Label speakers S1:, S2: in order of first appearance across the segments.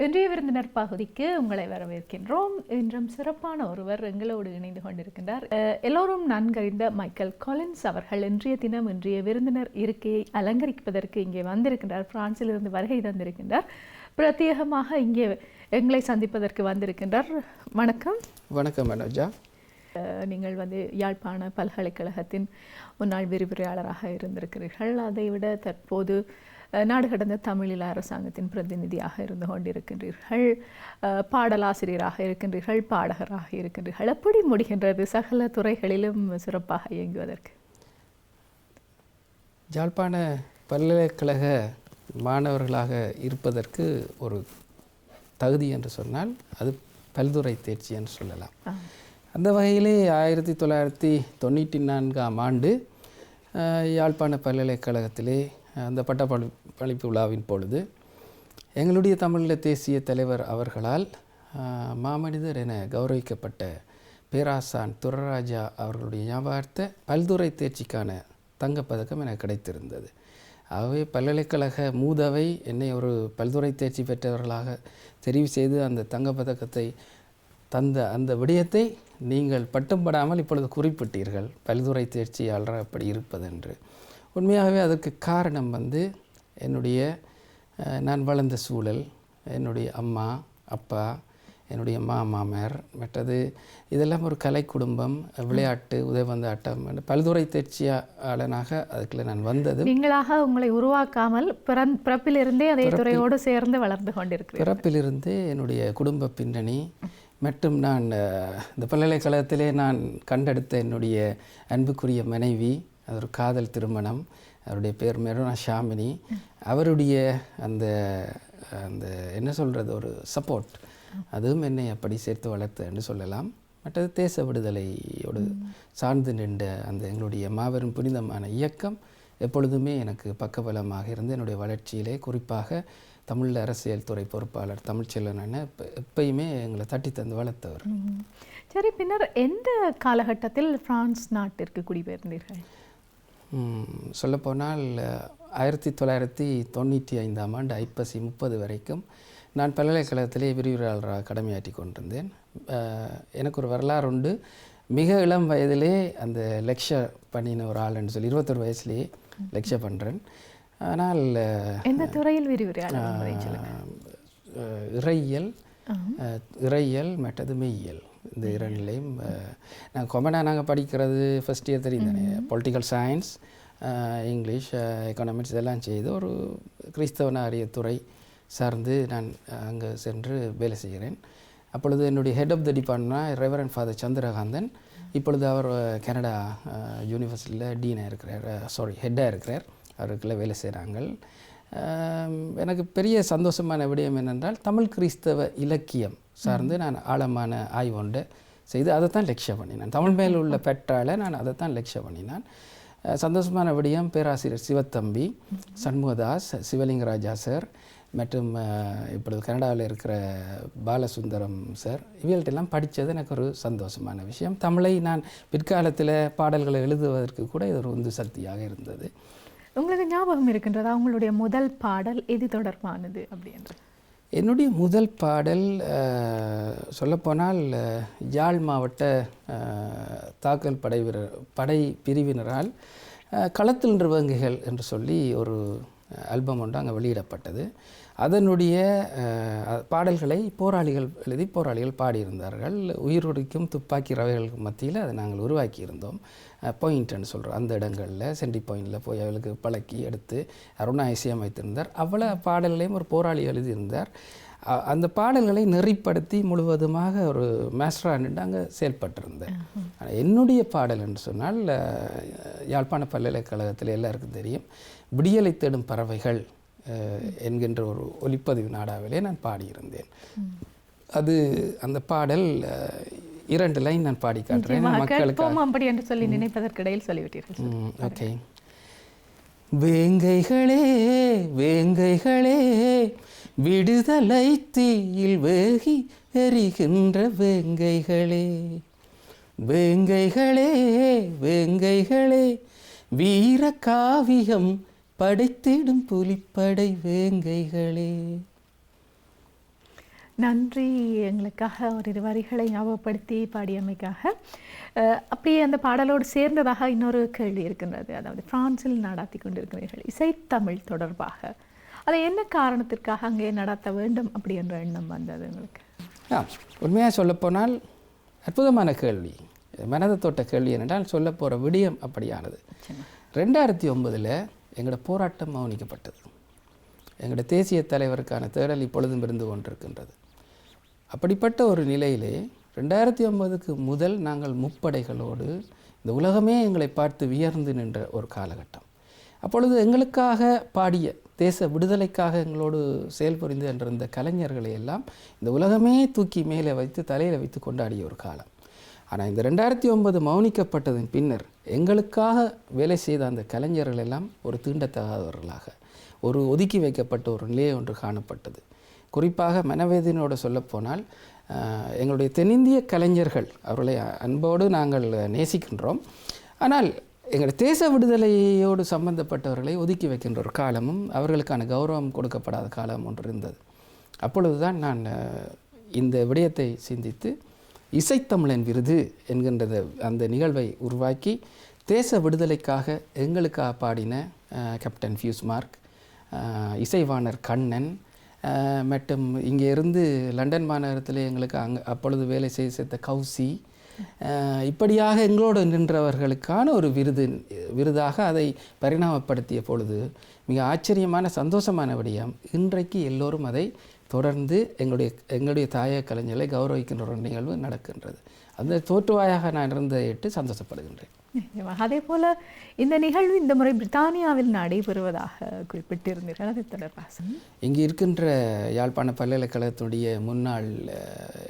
S1: இன்றைய விருந்தினர் பகுதிக்கு உங்களை வரவேற்கின்றோம். இன்றும் சிறப்பான ஒருவர் எங்களோடு இணைந்து கொண்டிருக்கின்றார். எல்லோரும் நன்கறிந்த மைக்கேல் கொலின்ஸ் அவர்கள் இன்றைய தினம் இன்றைய விருந்தினர் இருக்கையை அலங்கரிப்பதற்கு இங்கே வந்திருக்கின்றார். பிரான்சிலிருந்து வருகை தந்திருக்கின்றார். பிரத்யேகமாக இங்கே எங்களை சந்திப்பதற்கு வந்திருக்கின்றார். வணக்கம்.
S2: வணக்கம் மனோஜா.
S1: நீங்கள் யாழ்ப்பாண பல்கலைக்கழகத்தின் முன்னாள் விரிவுரையாளராக இருந்திருக்கிறீர்கள். அதைவிட தற்போது நாடு கடந்த தமிழீழ அரசாங்கத்தின் பிரதிநிதியாக இருந்து கொண்டிருக்கின்றீர்கள். பாடலாசிரியராக இருக்கின்றீர்கள், பாடகராக இருக்கின்றீர்கள். எப்படி முடிகின்றது சகல துறைகளிலும் சிறப்பாக இயங்குவதற்கு?
S2: யாழ்ப்பாண பல்கலைக்கழக மாணவர்களாக இருப்பதற்கு ஒரு தகுதி என்று சொன்னால் அது பல்துறை தேர்ச்சி என்று சொல்லலாம். அந்த வகையிலே 1994ஆம் ஆண்டு யாழ்ப்பாண பல்கலைக்கழகத்திலே அந்த பட்டப்படிப்பு விழாவின் பொழுது எங்களுடைய தமிழீழ தேசிய தலைவர் அவர்களால் மாமனிதர் என கௌரவிக்கப்பட்ட பேராசான் துரராஜா அவர்களுடைய ஞாபகார்த்த பல்துறை தேர்ச்சிக்கான தங்கப்பதக்கம் எனக்கு கிடைத்திருந்தது. ஆகவே பல்கலைக்கழக மூதவை என்னை ஒரு பல்துறை தேர்ச்சி பெற்றவர்களாக தெரிவு செய்து அந்த தங்கப்பதக்கத்தை தந்த அந்த விடயத்தை நீங்கள் பட்டும் படாமல் இப்பொழுது குறிப்பிட்டீர்கள், பல்துறை தேர்ச்சியாளர் அப்படி இருப்பதென்று. உண்மையாகவே அதற்கு காரணம் என்னுடைய நான் வளர்ந்த சூழல், என்னுடைய அம்மா அப்பா, என்னுடைய மாமனார், மற்றது இதெல்லாம் ஒரு கலை குடும்பம், விளையாட்டு, உதயபந்து ஆட்டம், பல்துறை தேர்ச்சியாளனாக அதுக்குள்ள நான் வந்தது.
S1: நீங்களாக உங்களை உருவாக்காமல் பிறப்பிலிருந்தே அதே துறையோடு சேர்ந்து வளர்ந்து கொண்டிருக்கிறேன்.
S2: பிறப்பிலிருந்தே என்னுடைய குடும்ப பின்னணி மற்றும் நான் இந்த பல்கலைக்கழகத்திலே நான் கண்டெடுத்த என்னுடைய அன்புக்குரிய மனைவி, அது ஒரு காதல் திருமணம். அவருடைய பேர் மெரோனா ஷாமினி. அவருடைய அந்த அந்த என்ன சொல்கிறது, ஒரு சப்போர்ட், அதுவும் என்னை அப்படி சேர்த்து வளர்த்து என்று சொல்லலாம். மற்றது தேச விடுதலையோடு சார்ந்து நின்ற அந்த எங்களுடைய மாபெரும் புனிதமான இயக்கம் எப்பொழுதுமே எனக்கு பக்கபலமாக இருந்து என்னுடைய வளர்ச்சியிலே, குறிப்பாக தமிழ் அரசியல் துறை பொறுப்பாளர் தமிழ்ச்செல்வன் எப்பயுமே எங்களை தட்டி தந்து வளர்த்தவர்.
S1: சரி, பின்னர் எந்த காலகட்டத்தில் பிரான்ஸ் நாட்டிற்கு குடிபெயர்ந்தீர்கள்?
S2: சொல்லப்போனால் 1995ஆம் ஆண்டு ஐப்பசி 30 வரைக்கும் நான் பல்கலைக்கழகத்திலே விரிவுரையாளராக கடமையாற்றி கொண்டிருந்தேன். எனக்கு ஒரு வரலாறு உண்டு. மிக இளம் வயதிலே அந்த லெக்சர் பண்ணின ஒரு ஆள் என்று சொல்லி 21 வயசுலேயே லெக்சர் பண்ணுறேன். ஆனால்
S1: எந்த துறையில் விரிவுரையாளர்?
S2: இறையியல் மற்றது மெய்யியல், இந்த இரண்டுலேயும் நாங்கள் கொமனாக நாங்கள் படிக்கிறது ஃபஸ்ட் இயர் தெரியும் தானே. பொலிட்டிக்கல் சயின்ஸ், இங்கிலீஷ், எக்கனாமிக்ஸ் இதெல்லாம் செய்து ஒரு கிறிஸ்தவ நாரிய துறை சார்ந்து நான் அங்கே சென்று வேலை செய்கிறேன். அப்பொழுது என்னுடைய head of the department reverend father Chandrakanthan. இப்பொழுது அவர் கனடா யூனிவர்சிட்டியில் டீனாக இருக்கிறார், ஹெட்டாக இருக்கிறார். அவருக்குள்ள வேலை செய்கிறாங்க. எனக்கு பெரிய சந்தோஷமான விடயம் என்னென்றால், தமிழ் கிறிஸ்தவ இலக்கியம் சார்ந்து நான் ஆழமான ஆய்வு ஒன்றை செய்து அதை தான் லெக்சர் பண்ணினேன். தமிழ் மேல் உள்ள பெற்றால் நான் அதை தான் லெக்சர் பண்ணினேன். சந்தோஷமான விடயம், பேராசிரியர் சிவத்தம்பி, சண்முகதாஸ், சிவலிங்கராஜா சார் மற்றும் இப்பொழுது கனடாவில் இருக்கிற பாலசுந்தரம் சார், இவர்கள்ட்டெல்லாம் படித்தது எனக்கு ஒரு சந்தோஷமான விஷயம். தமிழை நான் பிற்காலத்தில் பாடல்களை எழுதுவதற்கு கூட இது ஒரு உந்து சக்தியாக இருந்தது.
S1: உங்களுக்கு ஞாபகம் இருக்கின்றதா உங்களுடைய முதல் பாடல் எது தொடர்பானது அப்படின்றது?
S2: என்னுடைய முதல் பாடல் சொல்லப்போனால் யாழ் மாவட்ட தாக்கல் படை பிரிவினரால் களத்தில் நிர்வகிகள் என்று சொல்லி ஒரு ஆல்பம் ஒன்று அங்கே வெளியிடப்பட்டது. அதனுடைய பாடல்களை போராளிகள் எழுதி போராளிகள் பாடியிருந்தார்கள். உயிரொடிக்கும் துப்பாக்கி ரவைகளுக்கு மத்தியில் அதை நாங்கள் உருவாக்கியிருந்தோம். பாயிண்ட்னு சொல்கிறோம், அந்த இடங்களில் சென்ட்ரி பாயிண்டில் போய் அவளுக்கு பழக்கி எடுத்து அருணா இசையமைத்திருந்தார். அவ்வளோ பாடல்களையும் ஒரு போராளி எழுதியிருந்தார். அந்த பாடல்களை நெறிப்படுத்தி முழுவதுமாக ஒரு மாஸ்டராக நின்று அங்கே செயல்பட்டிருந்தேன். என்னுடைய பாடல் என்று சொன்னால், யாழ்ப்பாண பல்கலைக்கழகத்தில் எல்லாருக்கும் தெரியும், விடியலை தேடும் பறவைகள் என்கின்ற ஒரு ஒலிப்பதிவு நாடாவிலே நான் பாடியிருந்தேன். அது அந்த பாடல் 2 லைன் நான் பாடி காட்டுறேன் மக்களுக்கு.
S1: அப்படி என்று சொல்லி நினைப்பதற்கிடையில் சொல்லிவிட்டீர்கள்.
S2: ஓகே. வேங்கைகளே வேங்கைகளே, விடுதலை தீயில் வேகி எரிகின்ற வேங்கைகளே, வேங்கைகளே வேங்கைகளே, வீர காவியம் படைத்திடும் புலிப்படை வேங்கைகளே.
S1: நன்றி எங்களுக்காக ஒரு வரிகளை ஞாபகப்படுத்தி பாடியமைக்காக. அப்படியே அந்த பாடலோடு சேர்ந்ததாக இன்னொரு கேள்வி இருக்கின்றது. அதாவது பிரான்சில் நடாத்தி கொண்டிருக்கிறீர்கள் இசைத்தமிழ் தொடர்பாக. அதை என்ன காரணத்திற்காக அங்கே நடாத்த வேண்டும் அப்படி என்ற எண்ணம் வந்தது உங்களுக்கு?
S2: உண்மையாக சொல்லப்போனால் அற்புதமான கேள்வி, மனதை தொட்ட கேள்வி. என்னென்றால் சொல்ல போகிற விடயம் அப்படியானது. 2009 எங்களோட போராட்டம் மௌனிக்கப்பட்டது. எங்களோட தேசிய தலைவருக்கான தேடல் இப்பொழுதும் இருந்து கொண்டிருக்கின்றது. அப்படிப்பட்ட ஒரு நிலையிலே 2009க்கு முதல் நாங்கள் முப்படைகளோடு இந்த உலகமே எங்களை பார்த்து வியர்ந்து நின்ற ஒரு காலகட்டம். அப்பொழுது எங்களுக்காக பாடிய தேச விடுதலைக்காக எங்களோடு செயல்புரிந்து என்றிருந்த கலைஞர்களை எல்லாம் இந்த உலகமே தூக்கி மேலே வைத்து தலையில் வைத்து கொண்டாடிய ஒரு காலம். ஆனால் இந்த 2009 மௌனிக்கப்பட்டதன் பின்னர் எங்களுக்காக வேலை செய்த அந்த கலைஞர்கள் எல்லாம் ஒரு தீண்டத்தகாதவர்களாக, ஒரு ஒதுக்கி வைக்கப்பட்ட ஒரு நிலை ஒன்று காணப்பட்டது. குறிப்பாக மனவேதனையோடு சொல்லப்போனால் எங்களுடைய தென்னிந்திய கலைஞர்கள், அவர்களை அன்போடு நாங்கள் நேசிக்கின்றோம். ஆனால் எங்களுடைய தேச விடுதலையோடு சம்பந்தப்பட்டவர்களை ஒதுக்கி வைக்கின்ற ஒரு காலமும் அவர்களுக்கான கௌரவம் கொடுக்கப்படாத காலம் ஒன்று இருந்தது. அப்பொழுது தான் நான் இந்த விடயத்தை சிந்தித்து இசைத்தமிழன் விருது என்கின்றத அந்த நிகழ்வை உருவாக்கி தேச விடுதலைக்காக எங்களுக்காக பாடின கேப்டன் ஃபியூஸ்மார்க், இசைவாணர் கண்ணன் மற்றும் இங்கே இருந்து லண்டன் மாநகரத்தில் எங்களுக்கு அப்பொழுது வேலை செய்து சேர்த்த கௌசி, இப்படியாக எங்களோடு நின்றவர்களுக்கான ஒரு விருதாக அதை பரிணாமப்படுத்திய பொழுது மிக ஆச்சரியமான சந்தோஷமான விடயம், இன்றைக்கு எல்லோரும் அதை தொடர்ந்து எங்களுடைய தாயக கலைஞர்களை கௌரவிக்கின்ற ஒரு நிகழ்வு நடக்கின்றது. அந்த தோற்றுவாயாக நான் இருந்ததை சந்தோஷப்படுகின்றேன்.
S1: அதே போல் இந்த நிகழ்வு இந்த முறை பிரித்தானியாவில் நடைபெறுவதாக குறிப்பிட்டிருந்தீர்கள், அது தொடர்பாக
S2: இங்கே இருக்கின்ற யாழ்ப்பாண பல்கலைக்கழகத்தினுடைய முன்னாள்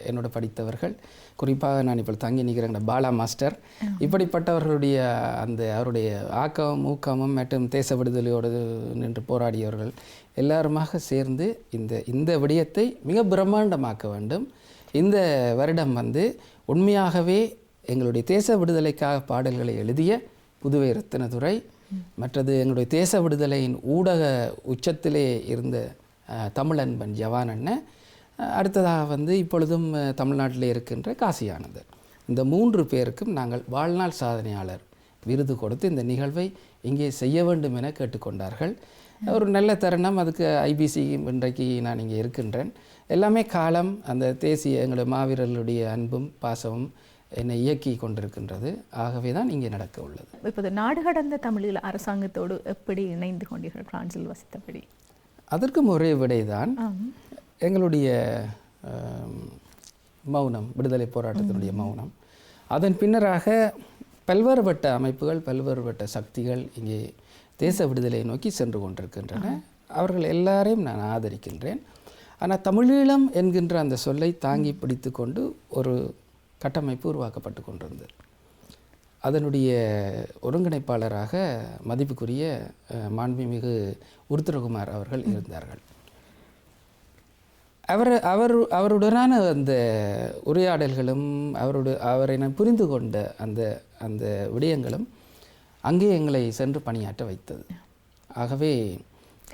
S2: என்னோட படித்தவர்கள், குறிப்பாக நான் இப்போ தங்கி நிற்கிறேன் பாலா மாஸ்டர், இப்படிப்பட்டவர்களுடைய அவருடைய ஆக்கமும் ஊக்கமும் மற்றும் தேச விடுதலையோடு நின்று போராடியவர்கள் எல்லாருமாக சேர்ந்து இந்த விடயத்தை மிக பிரம்மாண்டமாக்க வேண்டும். இந்த வருடம் உண்மையாகவே எங்களுடைய தேச விடுதலைக்காக பாடல்களை எழுதிய புதுவை ரத்தினதுரை, மற்றது எங்களுடைய தேச விடுதலையின் ஊடக உச்சத்திலே இருந்த தமிழன்பன் ஜவானண்ண, அடுத்ததாக இப்பொழுதும் தமிழ்நாட்டில் இருக்கின்ற காசி ஆனந்தர், இந்த 3 பேருக்கும் நாங்கள் வாழ்நாள் சாதனையாளர் விருது கொடுத்து இந்த நிகழ்வை இங்கே செய்ய வேண்டும் என கேட்டுக்கொண்டார்கள். ஒரு நல்ல தருணம். அதுக்கு ஐபிசி இன்றைக்கு நான் இங்கே இருக்கின்றேன். எல்லாமே காலம், அந்த தேசிய எங்களுடைய மாவீரர்களுடைய அன்பும் பாசமும் என்னை இயக்கி கொண்டிருக்கின்றது. ஆகவே தான் இங்கே நடக்க உள்ளது.
S1: இப்போது நாடு கடந்த தமிழீழ அரசாங்கத்தோடு எப்படி இணைந்து கொண்டீர்கள் பிரான்சில் வசித்தபடி?
S2: அதற்கும் ஒரே விடைதான். எங்களுடைய மௌனம், விடுதலை போராட்டத்தினுடைய மௌனம். அதன் பின்னராக பல்வேறுபட்ட அமைப்புகள், பல்வேறுபட்ட சக்திகள் இங்கே தேச விடுதலையை நோக்கி சென்று கொண்டிருக்கின்றன. அவர்கள் எல்லாரையும் நான் ஆதரிக்கின்றேன். ஆனால் தமிழீழம் என்கின்ற அந்த சொல்லை தாங்கி பிடித்து கொண்டு ஒரு கட்டமைப்பு உருவாக்கப்பட்டு கொண்டிருந்தது. அதனுடைய ஒருங்கிணைப்பாளராக மதிப்புக்குரிய மாண்புமிகு உருத்திரகுமார் அவர்கள் இருந்தார்கள். அவருடனான அந்த உரையாடல்களும் அவரை நான் புரிந்து கொண்ட அந்த விடயங்களும் அங்கே எங்களை சென்று பணியாற்ற வைத்தது. ஆகவே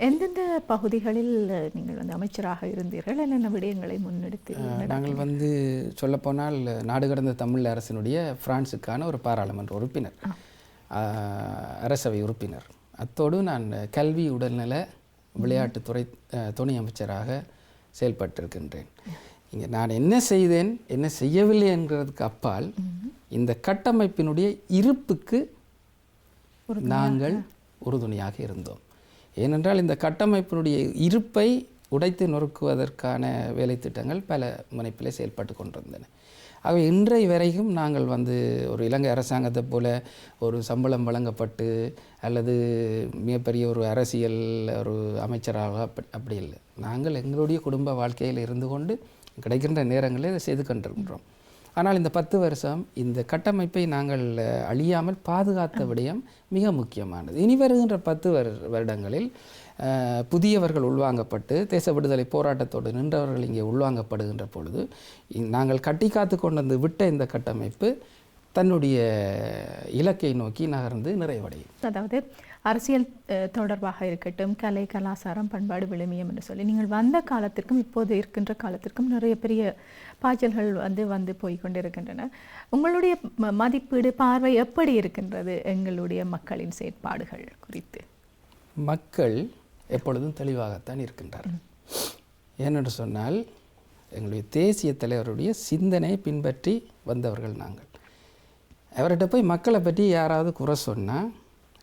S1: எந்தெந்த பகுதிகளில் நீங்கள் அமைச்சராக இருந்தீர்கள், என்னென்ன விடயங்களை முன்னெடுத்தீர்கள்?
S2: நாங்கள் சொல்லப்போனால் நாடு கடந்த தமிழ் அரசினுடைய பிரான்ஸுக்கான ஒரு பாராளுமன்ற உறுப்பினர், அரசவை உறுப்பினர். அத்தோடு நான் கல்வி, உடல்நல, விளையாட்டுத்துறை துணை அமைச்சராக செயல்பட்டிருக்கின்றேன். இங்கே நான் என்ன செய்தேன், என்ன செய்யவில்லை என்கிறதுக்கு அப்பால் இந்த கட்டமைப்பினுடைய இருப்புக்கு நாங்கள் உறுதுணையாக இருந்தோம். ஏனென்றால் இந்த கட்டமைப்பினுடைய இருப்பை உடைத்து நொறுக்குவதற்கான வேலை திட்டங்கள் பல முனைப்பில் செயல்பட்டு கொண்டிருந்தன. ஆகவே இன்றைய வரைக்கும் நாங்கள் ஒரு இலங்கை அரசாங்கத்தை போல ஒரு சம்பளம் வழங்கப்பட்டு அல்லது மிகப்பெரிய ஒரு அரசியல் ஒரு அமைச்சராக அப்படி இல்லை. நாங்கள் எங்களுடைய குடும்ப வாழ்க்கையில் இருந்து கொண்டு கிடைக்கின்ற நேரங்களில் இதை செய்து கொண்டிருக்கின்றோம். ஆனால் இந்த 10 வருஷம் இந்த கட்டமைப்பை நாங்கள் அழியாமல் பாதுகாத்த விடயம் மிக முக்கியமானது. இனி வருகின்ற 10 வருடங்களில் புதியவர்கள் உள்வாங்கப்பட்டு தேச விடுதலை போராட்டத்தோடு நின்றவர்கள் இங்கே உள்வாங்கப்படுகின்ற பொழுது நாங்கள் கட்டி காத்து கொண்டு விட்ட இந்த கட்டமைப்பு தன்னுடைய இலக்கை நோக்கி நகர்ந்து நிறைவடையும்.
S1: அதாவது அரசியல் தொடர்பாக இருக்கட்டும், கலை, கலாச்சாரம், பண்பாடு, விழுமியம் என்று சொல்லி நீங்கள் வந்த காலத்திற்கும் இப்போது இருக்கின்ற காலத்திற்கும் நிறைய பெரிய பாய்ச்சல்கள் வந்து போய் கொண்டிருக்கின்றன. உங்களுடைய மதிப்பீடு, பார்வை எப்படி இருக்கின்றது எங்களுடைய மக்களின் செயற்பாடுகள் குறித்து?
S2: மக்கள் எப்பொழுதும் தெளிவாகத்தான் இருக்கின்றார்கள். ஏனென்று சொன்னால் எங்களுடைய தேசிய தலைவருடைய சிந்தனையை பின்பற்றி வந்தவர்கள் நாங்கள். அவர்கிட்ட போய் மக்களை பற்றி யாராவது குறை சொன்னால்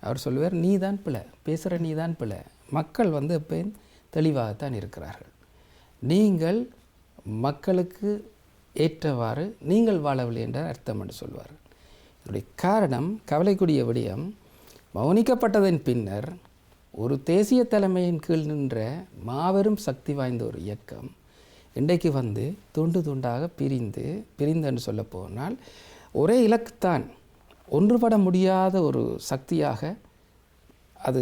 S2: அவர் சொல்லுவார், நீ தான் பிள்ளை, பேசுகிற நீ தான் பிள்ளை. மக்கள் எப்போ தெளிவாகத்தான் இருக்கிறார்கள். நீங்கள் மக்களுக்கு ஏற்றவாறு நீங்கள் வாழவில்லை என்ற அர்த்தம் என்று சொல்வார்கள். இதனுடைய காரணம், கவலைக்குரிய விடயம், மௌனிக்கப்பட்டதன் பின்னர் ஒரு தேசிய தலைமையின் கீழ் நின்ற மாபெரும் சக்தி வாய்ந்த ஒரு இயக்கம் இன்றைக்கு துண்டு துண்டாக பிரிந்தென்று சொல்ல போனால் ஒரே இலக்குத்தான், ஒன்றுபட முடியாத ஒரு சக்தியாக அது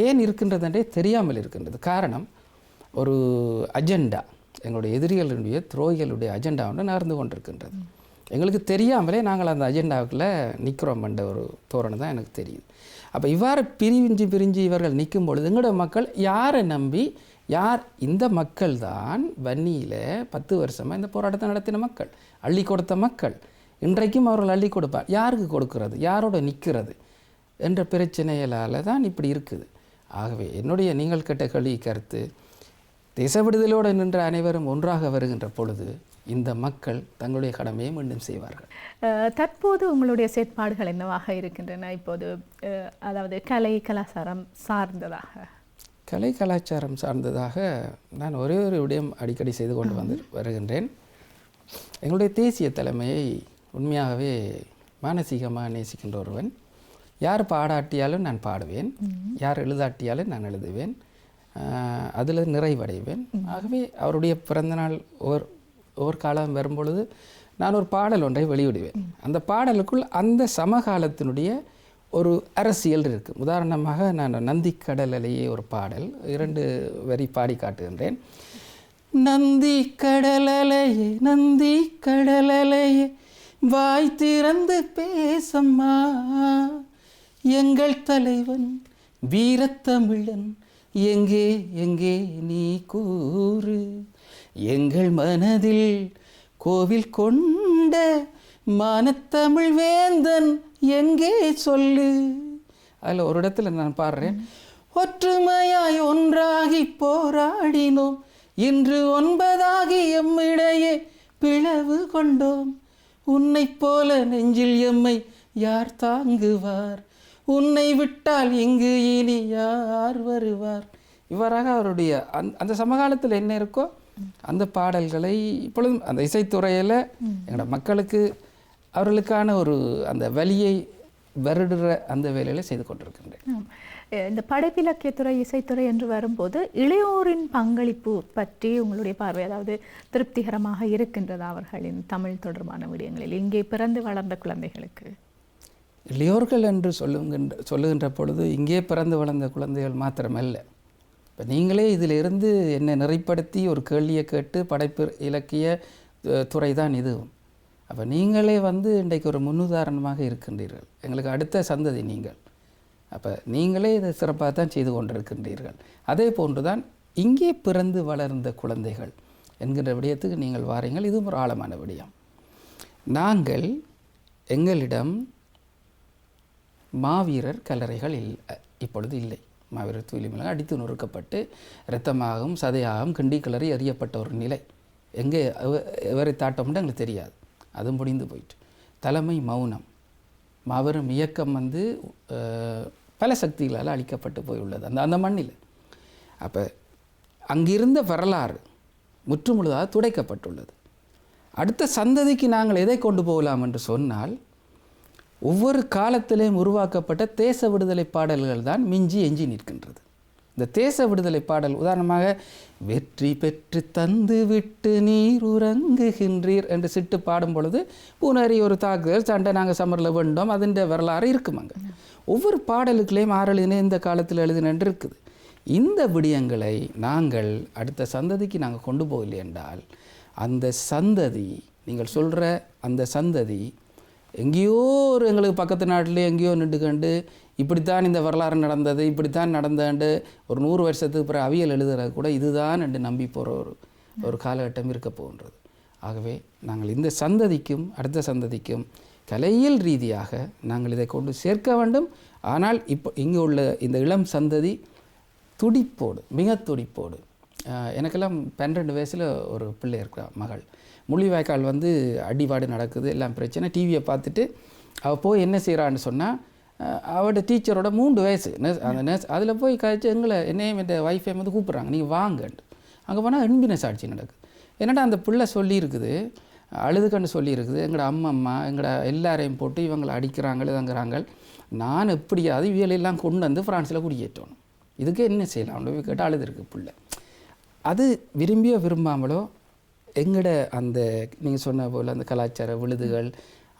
S2: ஏன் இருக்கின்றதென்றே தெரியாமல் இருக்கின்றது. காரணம், ஒரு அஜெண்டா, எங்களுடைய எதிரிகளுடைய துரோகிகளுடைய அஜெண்டா ஒன்று நகர்ந்து கொண்டிருக்கின்றது. எங்களுக்கு தெரியாமலே நாங்கள் அந்த அஜெண்டாவுக்குள்ளே நிற்கிறோம் என்ற ஒரு தோரணை தான் எனக்கு தெரியுது. அப்போ இவ்வாறு பிரிஞ்சு இவர்கள் நிற்கும் பொழுது எங்களோட மக்கள் யாரை நம்பி, யார் இந்த மக்கள் தான் வன்னியில் 10 வருஷமாக இந்த போராட்டத்தை நடத்தின மக்கள், அள்ளி கொடுத்த மக்கள். இன்றைக்கும் அவர்கள் அள்ளி கொடுப்பார். யாருக்கு கொடுக்கிறது, யாரோட நிற்கிறது என்ற பிரச்சனைகளால் தான் இப்படி இருக்குது. ஆகவே என்னுடைய நீங்கள் கேட்ட கேள்வி கருத்து, தேச விடுதலோடு நின்ற அனைவரும் ஒன்றாக வருகின்ற பொழுது இந்த மக்கள் தங்களுடைய கடமையை மீண்டும் செய்வார்கள்.
S1: தற்போது உங்களுடைய செயற்பாடுகள் என்னவாக இருக்கின்றன? இப்போது அதாவது கலை, கலாச்சாரம் சார்ந்ததாக
S2: நான் ஒரே ஒரு விடயம் அடிக்கடி செய்து கொண்டு வருகின்றேன். எங்களுடைய தேசிய தலைமையை உண்மையாகவே மானசீகமாக நேசிக்கின்ற ஒருவன். யார் பாடாட்டியாலும் நான் பாடுவேன், யார் எழுதாட்டியாலும் நான் எழுதுவேன், அதில் நிறைவடைவேன். ஆகவே அவருடைய பிறந்தநாள் ஒவ்வொரு காலம் வரும்பொழுது நான் ஒரு பாடல் ஒன்றை வெளியிடுவேன். அந்த பாடலுக்குள் அந்த சமகாலத்தினுடைய ஒரு அரசியல் இருக்குது. உதாரணமாக நான் நந்தி கடலையே ஒரு பாடல் 2 வரி பாடி காட்டுகின்றேன். நந்தி கடலையே, நந்தி கடலையே, வாய் திறந்து பேசம்மா, எங்கள் தலைவன் வீரத்தமிழன் எங்கே எங்கே நீ கூறு, எங்கள் மனதில் கோவில் கொண்ட மானத்தமிழ் வேந்தன் எங்கே சொல்லு. அதில் ஒரு இடத்துல நான் பாடுறேன், ஒற்றுமையாய் ஒன்றாகி போராடினோம், இன்று 9ஆகி எம்மிடையே பிளவு கொண்டோம், உன்னை போல நெஞ்சில் எம்மை யார் தாங்குவார், உன்னை விட்டால் இங்கு இனி யார் வருவார். இவ்வாறாக அவருடைய அந்த சமகாலத்தில் என்ன இருக்கோ அந்த பாடல்களை இப்பொழுதும் அந்த இசைத்துறையில் எங்களோட மக்களுக்கு அவர்களுக்கான ஒரு அந்த வலியை வருடுற அந்த வேலையில் செய்து கொண்டிருக்கின்றேன்.
S1: இந்த படைப்பிலக்கியத்துறை, இசைத்துறை என்று வரும்போது இளையோரின் பங்களிப்பு பற்றி உங்களுடைய பார்வை, அதாவது திருப்திகரமாக இருக்கின்றதா அவர்களின் தமிழ் தொடர்பான விடயங்களில் இங்கே பிறந்து வளர்ந்த குழந்தைகளுக்கு?
S2: இளையோர்கள் என்று சொல்லுகின்ற பொழுது இங்கே பிறந்து வளர்ந்த குழந்தைகள் மாத்திரமல்ல. இப்போ நீங்களே இதிலிருந்து என்னை நிறைப்படுத்தி ஒரு கேள்வியை கேட்டு படைப்பு இலக்கிய துறை தான் இதுவும். அப்போ நீங்களே இன்றைக்கு ஒரு முன்னுதாரணமாக இருக்கின்றீர்கள், எங்களுக்கு அடுத்த சந்ததி நீங்கள். அப்போ நீங்களே இதை சிறப்பாக தான் செய்து கொண்டிருக்கின்றீர்கள். அதே போன்று தான் இங்கே பிறந்து வளர்ந்த குழந்தைகள் என்கின்ற விடயத்துக்கு நீங்கள் வாரீங்கள். இதுவும் ஒரு ஆழமான விடயம். நாங்கள் எங்களிடம் மாவீரர் கல்லறைகள் இப்பொழுது இல்லை. மாவீரர் தூய்மையாக அடித்து நொறுக்கப்பட்டு இரத்தமாகவும் சதையாகவும் கிண்டி கிளறி எறியப்பட்ட ஒரு நிலை. எங்கே எவரை தாட்டோம்னு எங்களுக்கு தெரியாது. அதுவும் முடிந்து போயிட்டு தலைமை மௌனம். மாபெரும் இயக்கம் பல சக்திகளால் அழிக்கப்பட்டு போயுள்ளது அந்த மண்ணில். அப்போ அங்கிருந்த வரலாறு முற்றுமுழுதாக துடைக்கப்பட்டுள்ளது. அடுத்த சந்ததிக்கு நாங்கள் எதை கொண்டு போகலாம் என்று சொன்னால், ஒவ்வொரு காலத்திலேயும் உருவாக்கப்பட்ட தேச விடுதலை பாடல்கள் தான் மிஞ்சி எஞ்சி நிற்கின்றது. இந்த தேச விடுதலை பாடல் உதாரணமாக, வெற்றி பெற்று தந்து விட்டு நீர் உறங்குகின்றீர் என்று சிட்டு பாடும் பொழுது பூனரி ஒரு தாக்குதல் சண்டை நாங்கள் சமரில் வேண்டோம், அதன் வரலாறு இருக்குமாங்க. ஒவ்வொரு பாடலுக்குள்ளேயும் ஆறெழுதினே இந்த காலத்தில் எழுதினன்று இருக்குது. இந்த விடயங்களை நாங்கள் அடுத்த சந்ததிக்கு நாங்கள் கொண்டு போகலை என்றால், அந்த சந்ததி, நீங்கள் சொல்கிற அந்த சந்ததி எங்கேயோ ஒரு எங்களுக்கு பக்கத்து நாட்டிலே எங்கேயோ நின்று கண்டு இப்படித்தான் இந்த வரலாறு நடந்தது, இப்படித்தான் நடந்தேன்ட்டு ஒரு 100 வருஷத்துக்கு பிறகு அவியல் எழுதுறது கூட இதுதான் என்று நம்பி போகிற ஒரு காலகட்டம் இருக்க போகின்றது. ஆகவே நாங்கள் இந்த சந்ததிக்கும் அடுத்த சந்ததிக்கும் கலையியல் ரீதியாக நாங்கள் இதை கொண்டு சேர்க்க வேண்டும். ஆனால் இப்போ இங்கே உள்ள இந்த இளம் சந்ததி துடிப்போடு, மிக துடிப்போடு, எனக்கெல்லாம் 12 வயசில் ஒரு பிள்ளை இருக்கிறா மகள், முள்ளிவாய்க்கால் வந்து அடிபாடு நடக்குது, எல்லாம் பிரச்சனை, டிவியை பார்த்துட்டு அவள் போய் என்ன செய்கிறான்னு சொன்னால் அவட டீச்சரோட 3 வயசு அந்த நர்ஸ் அதில் போய் கழிச்சு என்னையும் இந்த வைஃபை வந்து கூப்பிட்றாங்க, நீங்கள் வாங்கன்ட்டு. அங்கே போனால் அன்பின சாட்சி நடக்குது. என்னடா அந்த பிள்ளை சொல்லியிருக்குது, அழுதுகன்னு சொல்லியிருக்குது, எங்களோட அம்மா எங்களோட எல்லாரையும் போட்டு இவங்களை அடிக்கிறாங்க இதுங்கிறாங்க, நான் எப்படியாவது இவியலெல்லாம் கொண்டு வந்து ஃப்ரான்ஸில் குடியேற்றணும், இதுக்கு என்ன செய்யலாம் கேட்டால் அழுதுருக்கு பிள்ளை. அது விரும்பியோ விரும்பாமலோ எங்களோட அந்த நீங்கள் சொன்ன போல் அந்த கலாச்சார விழுதுகள்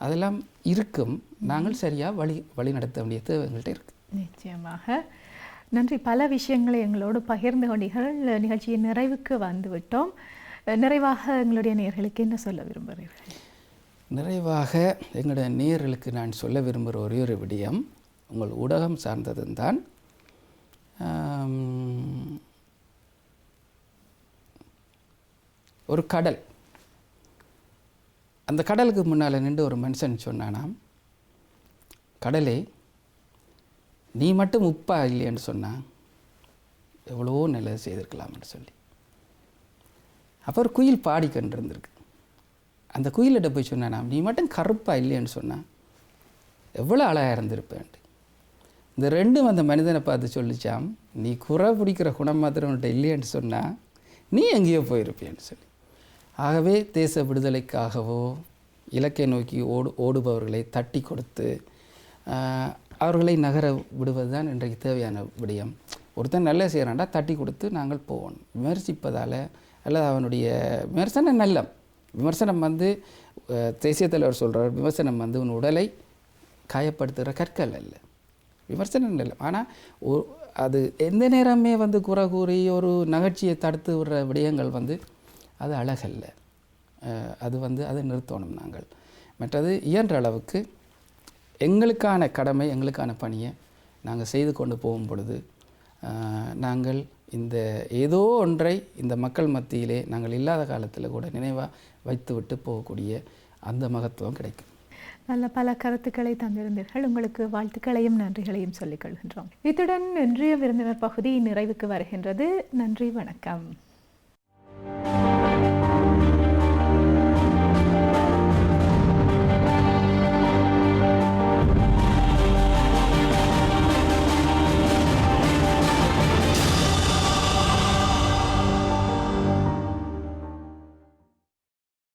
S2: அதெல்லாம் இருக்கும். நாங்கள் சரியாக வழி நடத்த வேண்டிய தேவை எங்கள்கிட்ட இருக்குது.
S1: நிச்சயமாக நன்றி. பல விஷயங்களை எங்களோடு பகிர்ந்து கொண்டீர்கள். நிகழ்ச்சியின் நிறைவுக்கு வந்து விட்டோம். நிறைவாக எங்களுடைய நேயர்களுக்கு என்ன சொல்ல விரும்புகிறீர்கள்?
S2: நிறைவாக எங்களுடைய நேயர்களுக்கு நான் சொல்ல விரும்புகிற ஒரே ஒரு விடயம், உங்கள் ஊடகம் சார்ந்ததும் தான். ஒரு கடல், அந்த கடலுக்கு முன்னால் நின்று ஒரு மனுஷன் சொன்னானாம், கடலே நீ மட்டும் உப்பா இல்லைன்னு சொன்னால் எவ்வளோ நல்லது செய்திருக்கலாம்னு சொல்லி. அப்போ ஒரு குயில் பாடிக்கொண்டு இருந்திருக்கு. அந்த குயிலிட்ட போய் சொன்னானாம், நீ மட்டும் கருப்பாக இல்லைன்னு சொன்னால் எவ்வளோ அழகாக இருந்திருப்பேன்ட்டு. இந்த ரெண்டும் அந்த மனிதனை பார்த்து சொல்லிச்சாம், நீ குறை பிடிக்கிற குணம் மாத்திரம் உன்கிட்ட இல்லைன்னு சொன்னால் நீ எங்கேயோ போயிருப்பேன்னு சொல்லி. ஆகவே தேச விடுதலைக்காகவோ இலக்கை நோக்கி ஓடுபவர்களை தட்டி கொடுத்து அவர்களை நகர விடுவது தான் இன்றைக்கு தேவையான விடயம். ஒருத்தன் நல்ல செய்கிறான்டா தட்டி கொடுத்து நாங்கள் போவோம். விமர்சிப்பதால் அல்லது அவனுடைய விமர்சனம் நல்ல விமர்சனம் வந்து தேசிய தலைவர் சொல்கிறார், விமர்சனம் வந்து உன் உடலை காயப்படுத்துகிற கற்கள் அல்ல, விமர்சனம் இல்லை. ஆனால் அது எந்த நேரமே வந்து குறை கூறி ஒரு நகர்ச்சியை தடுத்து விடுற விடயங்கள் வந்து அது அழகல்ல. அது வந்து அதை நிறுத்தணும் நாங்கள். மற்றது இயன்ற அளவுக்கு எங்களுக்கான கடமை எங்களுக்கான பணியை நாங்கள் செய்து கொண்டு போகும் பொழுது நாங்கள் இந்த ஏதோ ஒன்றை இந்த மக்கள் மத்தியிலே நாங்கள் இல்லாத காலத்தில் கூட நினைவாக வைத்து விட்டு போகக்கூடிய அந்த மகத்துவம் கிடைக்கும்.
S1: நல்ல பல கருத்துக்களை தந்திருந்தீர்கள். உங்களுக்கு வாழ்த்துக்களையும் நன்றிகளையும் சொல்லிக் கொள்கின்றோம். இத்துடன் இன்றைய விருந்தினர் பகுதி நிறைவுக்கு வருகின்றது. நன்றி, வணக்கம்.